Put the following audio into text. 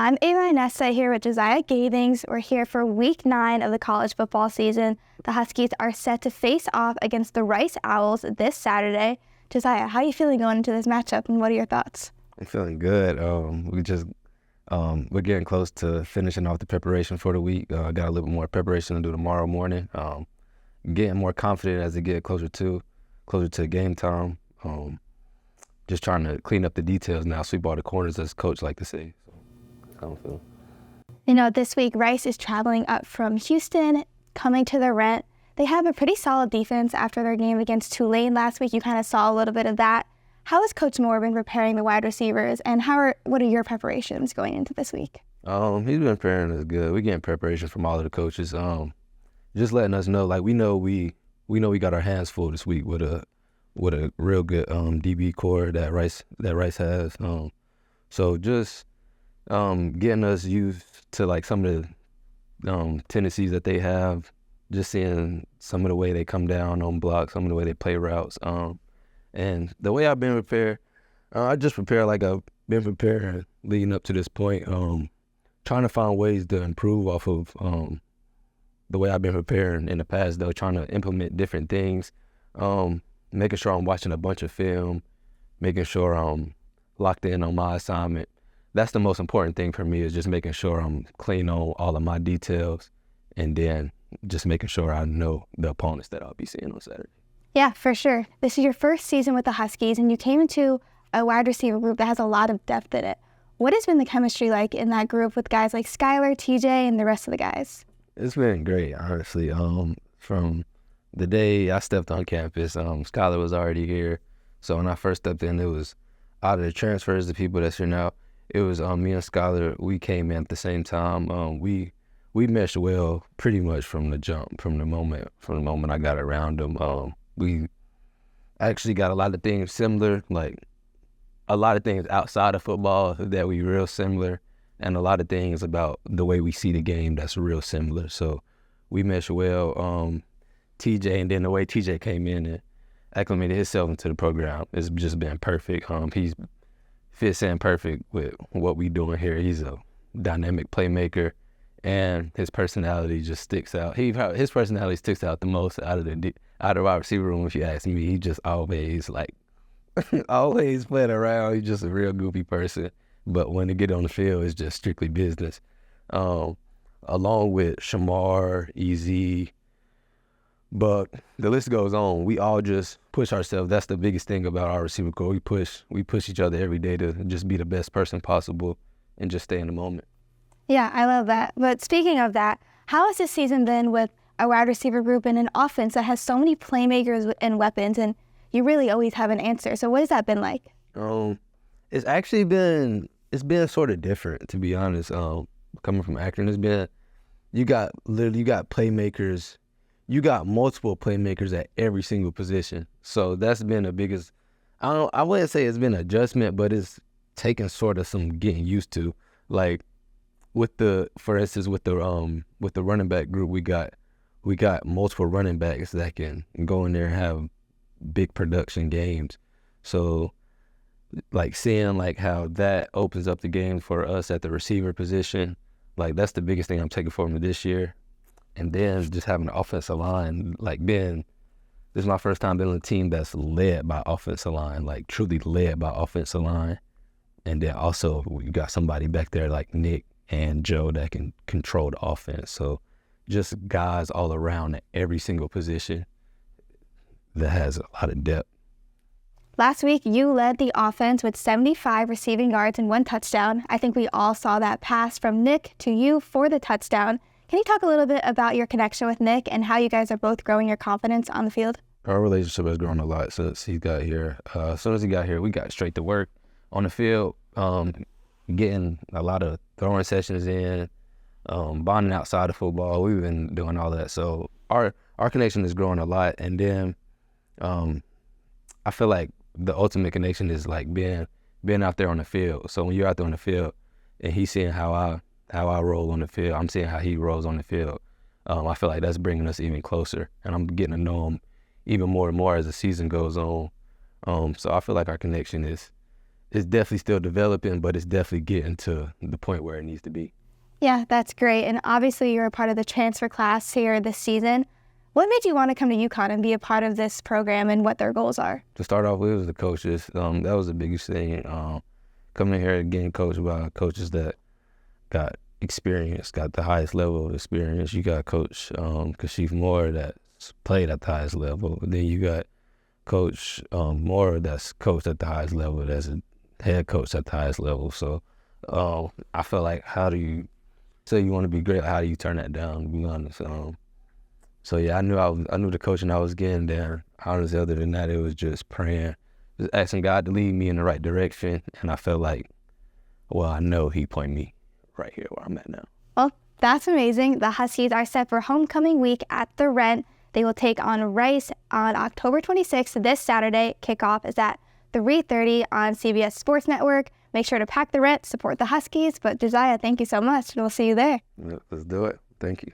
I'm Ava Inesta here with Jasaiah Gathings. We're here for week 9 of the college football season. The Huskies are set to face off against the Rice Owls this Saturday. Jasaiah, how are you feeling going into this matchup, and what are your thoughts? I'm feeling good. We're getting close to finishing off the preparation for the week. Got a little bit more preparation to do tomorrow morning. Getting more confident as it get closer to game time. Just trying to clean up the details now, sweep all the corners, as coach like to say. So that's how I'm feeling. You know, this week Rice is traveling up from Houston, coming to the Rent. They have a pretty solid defense after their game against Tulane last week. You kind of saw a little bit of that. How has Coach Moore been preparing the wide receivers, and what are your preparations going into this week? He's been preparing us good. We're getting preparation from all of the coaches. Just letting us know, like we know we got our hands full this week with a real good DB core that Rice has. So just getting us used to like some of the tendencies that they have. Just seeing some of the way they come down on blocks, some of the way they play routes. And the way I've been prepared, I just prepare like I've been prepared leading up to this point. Trying to find ways to improve off of the way I've been preparing in the past, though, trying to implement different things. Making sure I'm watching a bunch of film, making sure I'm locked in on my assignment. That's the most important thing for me, is just making sure I'm clean on all of my details, and then just making sure I know the opponents that I'll be seeing on Saturday. Yeah, for sure. This is your first season with the Huskies, and you came into a wide receiver group that has a lot of depth in it. What has been the chemistry like in that group with guys like Skylar, TJ, and the rest of the guys? It's been great, honestly. From the day I stepped on campus, Skylar was already here. So when I first stepped in, it was out of the transfers, the people that's here now. It was me and Skylar. We came in at the same time. We meshed well pretty much from the jump, from the moment I got around him. We actually got a lot of things similar, like a lot of things outside of football that we real similar, and a lot of things about the way we see the game that's real similar. So we meshed well. TJ, and then the way TJ came in and acclimated himself into the program, it's just been perfect. He fits in perfect with what we doing here. He's a dynamic playmaker, and his personality just sticks out. His personality sticks out the most out of our receiver room, if you ask me. He just always always playing around. He's just a real goofy person. But when they get on the field, it's just strictly business. Along with Shamar, EZ, but the list goes on. We all just push ourselves. That's the biggest thing about our receiver core. We push each other every day to just be the best person possible and just stay in the moment. Yeah, I love that. But speaking of that, how has this season been with a wide receiver group and an offense that has so many playmakers and weapons, and you really always have an answer? So what has that been like? It's actually been sort of different, to be honest. Coming from Akron, you got playmakers. You got multiple playmakers at every single position. So that's been the biggest, I wouldn't say it's been an adjustment, but it's taken sort of some getting used to. Like for instance, with the running back group, we got multiple running backs that can go in there and have big production games. So like seeing like how that opens up the game for us at the receiver position, like that's the biggest thing I'm taking for me this year. And then just having an offensive line, this is my first time being on a team that's led by offensive line, like truly led by offensive line. And then also we got somebody back there like Nick and Joe that can control the offense. So just guys all around at every single position that has a lot of depth. Last week, you led the offense with 75 receiving yards and 1 touchdown. I think we all saw that pass from Nick to you for the touchdown. Can you talk a little bit about your connection with Nick and how you guys are both growing your confidence on the field? Our relationship has grown a lot since he got here. As soon as he got here, we got straight to work on the field, getting a lot of throwing sessions in, bonding outside of football. We've been doing all that. So our connection is growing a lot. And then I feel like the ultimate connection is like being out there on the field. So when you're out there on the field and he's seeing how I roll on the field, I'm seeing how he rolls on the field. I feel like that's bringing us even closer, and I'm getting to know him even more and more as the season goes on. So I feel like our connection is it's definitely still developing, but it's definitely getting to the point where it needs to be. Yeah, that's great. And obviously you're a part of the transfer class here this season. What made you want to come to UConn and be a part of this program and what their goals are? To start off with, it was the coaches. That was the biggest thing. Coming here and getting coached by coaches that got experience, got the highest level of experience. You got Coach Kashif Moore that's played at the highest level. Then you got Coach Moore that's coached at the highest level, that's a head coach at the highest level. So I felt like, how do you say you want to be great? How do you turn that down, to be honest? So yeah, I knew the coaching I was getting there. Honestly, other than that, it was just praying, just asking God to lead me in the right direction. And I felt like, well, I know He pointed me right here where I'm at now. Well, that's amazing. The Huskies are set for homecoming week at the Rent. They will take on Rice on October 26th, this Saturday. Kickoff is at 3:30 on CBS Sports Network. Make sure to pack the Rent, support the Huskies. But Jasaiah, thank you so much, and we'll see you there. Let's do it. Thank you.